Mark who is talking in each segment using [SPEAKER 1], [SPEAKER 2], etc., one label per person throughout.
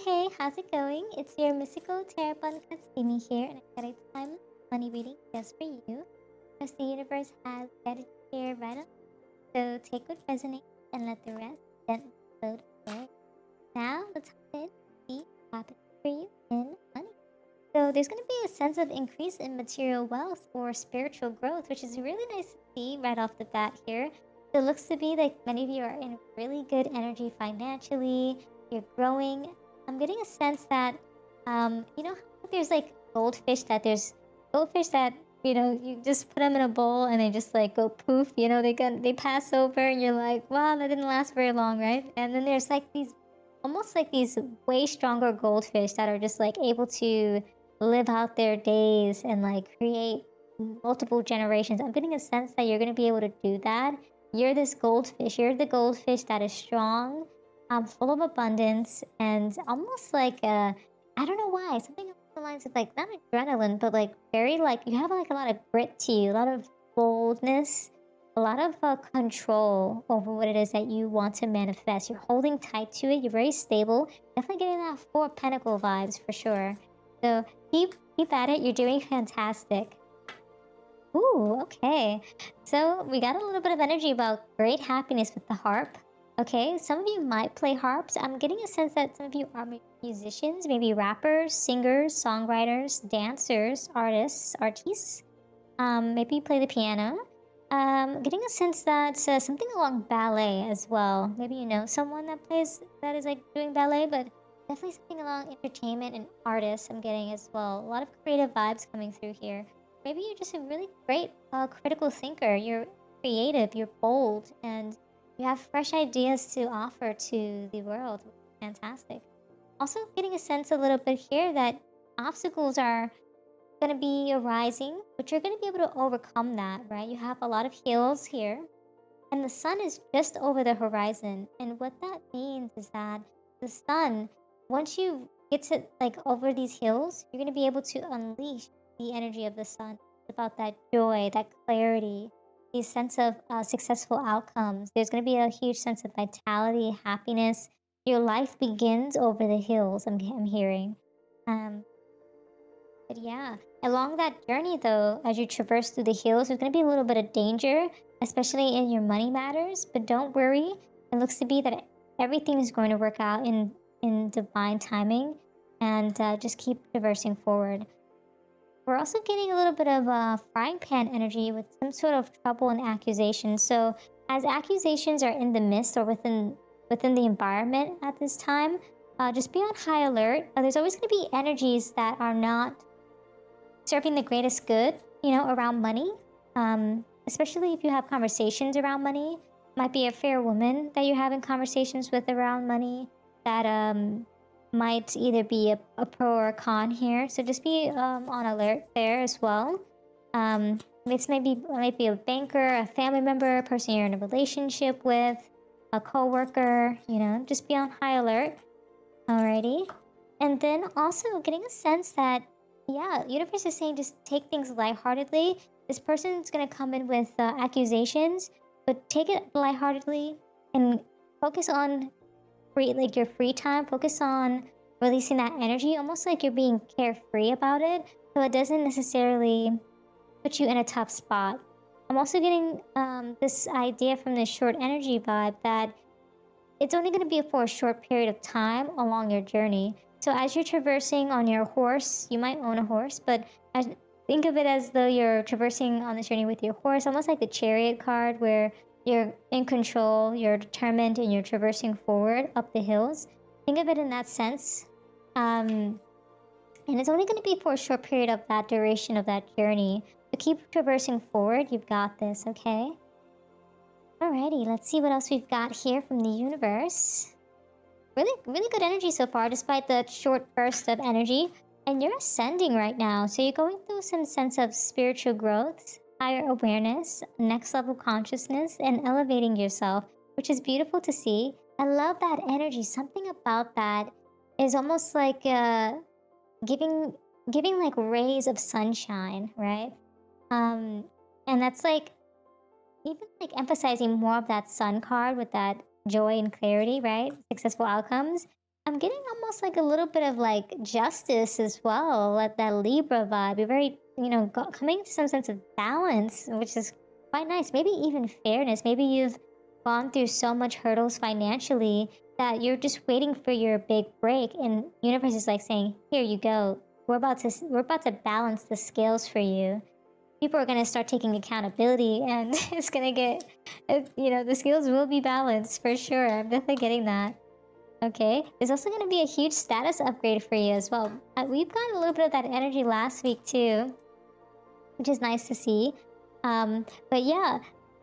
[SPEAKER 1] Hey, how's it going? It's your mystical tarot Katsumi here, and I got a timeless money reading just for you. Because the universe has got it here right up. So take what resonates and let the rest gently float away. Now let's hop in and see what happens for you in money. So there's going to be a sense of increase in material wealth or spiritual growth, which is really nice to see right off the bat here. So it looks to be like many of you are in really good energy financially. You're growing. I'm getting a sense that, how there's like there's goldfish that, you just put them in a bowl and they just like go poof, they pass over and you're like, wow, that didn't last very long, right? And then there's like these, almost like these way stronger goldfish that are just like able to live out their days and like create multiple generations. I'm getting a sense that you're going to be able to do that. You're this goldfish. You're the goldfish that is strong, full of abundance, and almost like I don't know why, something along the lines of like not adrenaline, but like very like you have like a lot of grit to you, a lot of boldness, a lot of control over what it is that you want to manifest. You're holding tight to it. You're very stable. Definitely getting that Four of Pentacle vibes for sure. So keep at it. You're doing fantastic. Ooh, okay. So we got a little bit of energy about great happiness with the harp. Okay, some of you might play harps. I'm getting a sense that some of you are musicians, maybe rappers, singers, songwriters, dancers, artists. Maybe you play the piano. Getting a sense that something along ballet as well. Maybe you know someone that is like doing ballet, but definitely something along entertainment and artists. I'm getting as well. A lot of creative vibes coming through here. Maybe you're just a really great critical thinker. You're creative. You're bold, and you have fresh ideas to offer to the world. Fantastic. Also, getting a sense a little bit here that obstacles are going to be arising, but you're going to be able to overcome that, right? You have a lot of hills here, and the sun is just over the horizon. And what that means is that the sun, once you get to like over these hills, you're going to be able to unleash the energy of the sun. It's about that joy, that clarity, the sense of successful outcomes. There's going to be a huge sense of vitality, happiness. Your life begins over the hills, I'm hearing. But yeah, along that journey though, as you traverse through the hills, there's going to be a little bit of danger, especially in your money matters. But don't worry, it looks to be that everything is going to work out in divine timing, and just keep traversing forward. We're also getting a little bit of frying pan energy with some sort of trouble and accusation. So as accusations are in the midst or within the environment at this time, just be on high alert. There's always going to be energies that are not serving the greatest good, around money. Especially if you have conversations around money. Might be a fair woman that you're having conversations with around money that might either be a pro or a con here. So just be on alert there as well. This might be a banker, a family member, a person you're in a relationship with, a co-worker, just be on high alert. Alrighty. And then also getting a sense that, yeah, universe is saying just take things lightheartedly. This person's gonna come in with accusations, but take it lightheartedly and focus on your free time. Focus on releasing that energy, almost like you're being carefree about it, so it doesn't necessarily put you in a tough spot. I'm also getting this idea from this short energy vibe that it's only going to be for a short period of time along your journey. So as you're traversing on your horse, you might own a horse, but think of it as though you're traversing on this journey with your horse, almost like the Chariot card, where you're in control, you're determined, and you're traversing forward up the hills. Think of it in that sense. And it's only going to be for a short period of that duration of that journey. So keep traversing forward. You've got this, okay? Alrighty, let's see what else we've got here from the universe. Really, really good energy so far, despite the short burst of energy. And you're ascending right now, so you're going through some sense of spiritual growth, higher awareness, next level consciousness, and elevating yourself, which is beautiful to see. I love that energy. Something about that is almost like giving like rays of sunshine, right? And that's like even like emphasizing more of that sun card with that joy and clarity, right? Successful outcomes. I'm getting almost like a little bit of like justice as well, like that Libra vibe. You're very, coming to some sense of balance, which is quite nice. Maybe even fairness. Maybe you've gone through so much hurdles financially that you're just waiting for your big break, and universe is like saying, "Here you go. We're about to balance the scales for you." People are gonna start taking accountability, and it's gonna get, the scales will be balanced for sure. I'm definitely getting that. Okay, there's also going to be a huge status upgrade for you as well. We've got a little bit of that energy last week too, which is nice to see. But yeah,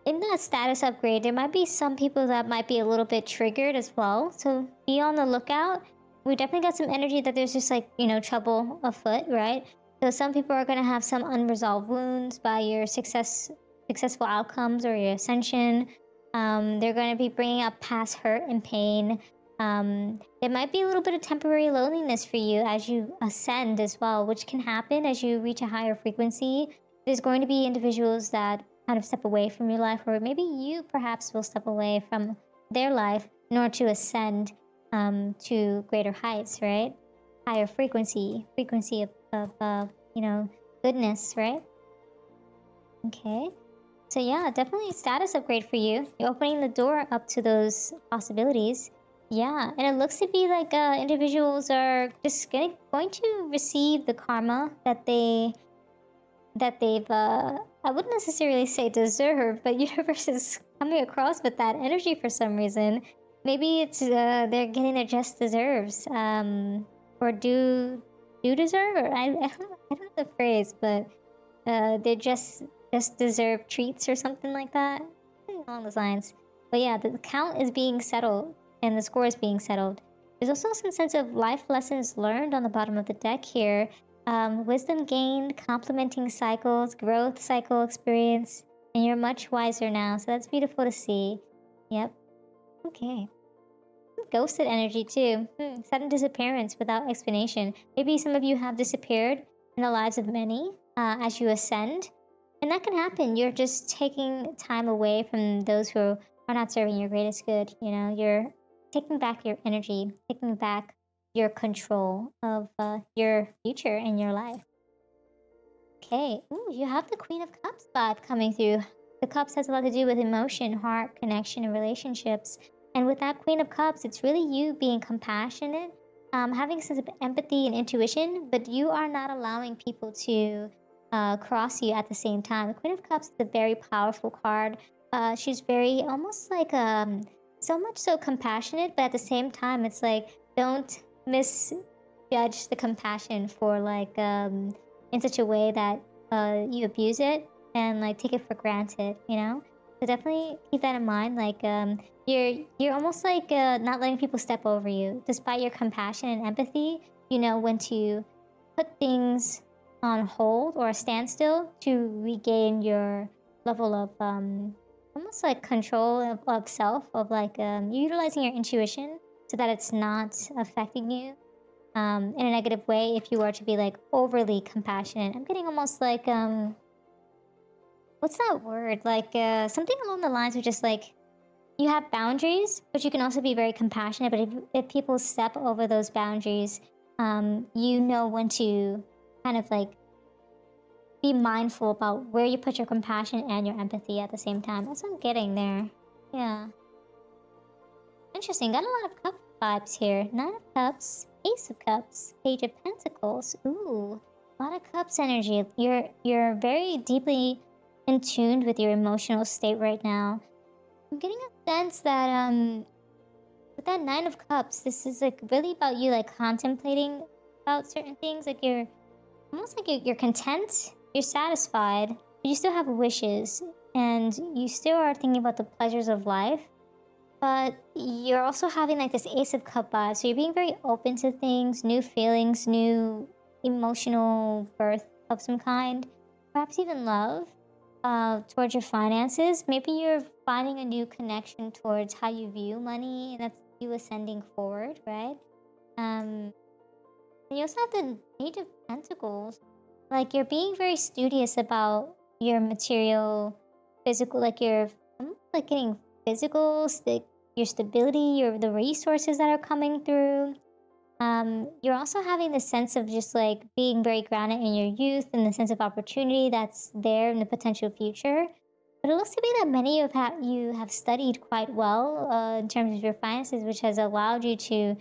[SPEAKER 1] in that status upgrade, there might be some people that might be a little bit triggered as well. So be on the lookout. We definitely got some energy that there's just like, trouble afoot, right? So some people are going to have some unresolved wounds by your successful outcomes or your ascension. They're going to be bringing up past hurt and pain. There might be a little bit of temporary loneliness for you as you ascend as well, which can happen as you reach a higher frequency. There's going to be individuals that kind of step away from your life, or maybe you perhaps will step away from their life in order to ascend to greater heights, right? Higher frequency of goodness, right? Okay. So yeah, definitely a status upgrade for you. You're opening the door up to those possibilities. Yeah, and it looks to be like individuals are just going to receive the karma they've I wouldn't necessarily say deserve, but universe is coming across with that energy for some reason. Maybe it's they're getting their just deserves, or do deserve, or I don't know the phrase, but they just deserve treats or something like that, something along those lines. But yeah, the count is being settled and the score is being settled. There's also some sense of life lessons learned on the bottom of the deck here. Wisdom gained, complementing cycles, growth cycle experience, and you're much wiser now. So that's beautiful to see. Yep. Okay. Ghosted energy too. Sudden disappearance without explanation. Maybe some of you have disappeared in the lives of many as you ascend. And that can happen. You're just taking time away from those who are not serving your greatest good. You're taking back your energy, taking back your control of your future and your life. Okay. Ooh, you have the Queen of Cups vibe coming through. The Cups has a lot to do with emotion, heart, connection, and relationships. And with that Queen of Cups, it's really you being compassionate, having a sense of empathy and intuition, but you are not allowing people to cross you at the same time. The Queen of Cups is a very powerful card. She's very, almost like, so much so compassionate, but at the same time, it's like, don't misjudge the compassion for like, in such a way that you abuse it and like take it for granted, So definitely keep that in mind. Like, you're almost like not letting people step over you. Despite your compassion and empathy, you know when to put things on hold or a standstill to regain your level of almost like control of self, of like utilizing your intuition so that it's not affecting you in a negative way if you were to be like overly compassionate. I'm getting almost like what's that word, like something along the lines of just like you have boundaries, but you can also be very compassionate. But if people step over those boundaries, you know when to kind of like be mindful about where you put your compassion and your empathy at the same time. That's what I'm getting there. Yeah. Interesting. Got a lot of cup vibes here. Nine of Cups, Ace of Cups, Page of Pentacles. Ooh, a lot of Cups energy. You're very deeply in tune with your emotional state right now. I'm getting a sense that with that Nine of Cups, this is like really about you like contemplating about certain things. Like you're almost like you're content, you're satisfied, but you still have wishes, and you still are thinking about the pleasures of life. But you're also having like this Ace of Cup vibe, so you're being very open to things, new feelings, new emotional birth of some kind, perhaps even love. Towards your finances, maybe you're finding a new connection towards how you view money, and that's you ascending forward, right? And you also have the Page of Pentacles. Like you're being very studious about your material, physical, like you're like getting physical, your stability, the resources that are coming through. You're also having the sense of just like being very grounded in your youth and the sense of opportunity that's there in the potential future. But it looks to be that many of you have studied quite well in terms of your finances, which has allowed you to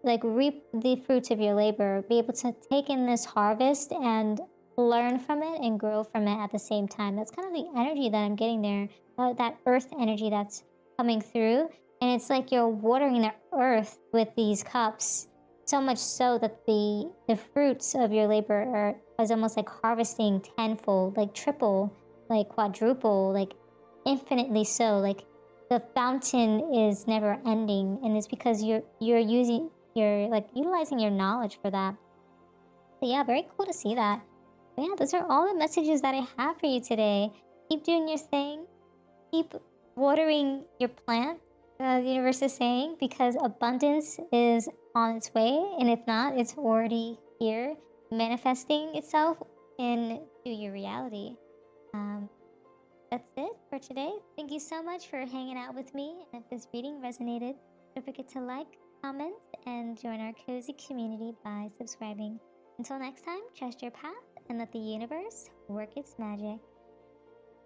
[SPEAKER 1] like reap the fruits of your labor, be able to take in this harvest and learn from it and grow from it at the same time. That's kind of the energy that I'm getting there, that earth energy that's coming through. And it's like you're watering the earth with these cups, so much so that the fruits of your labor is almost like harvesting tenfold, like triple, like quadruple, like infinitely so. Like the fountain is never ending, and it's because you're like utilizing your knowledge for that. So yeah, very cool to see that. But yeah, those are all the messages that I have for you today. Keep doing your thing. Keep watering your plant. The universe is saying, because abundance is on its way, and if not, it's already here, manifesting itself into your reality. Um, that's it for today. Thank you so much for hanging out with me. And if this reading resonated, don't forget to like, comment, and join our cozy community by subscribing. Until next time, trust your path and let the universe work its magic.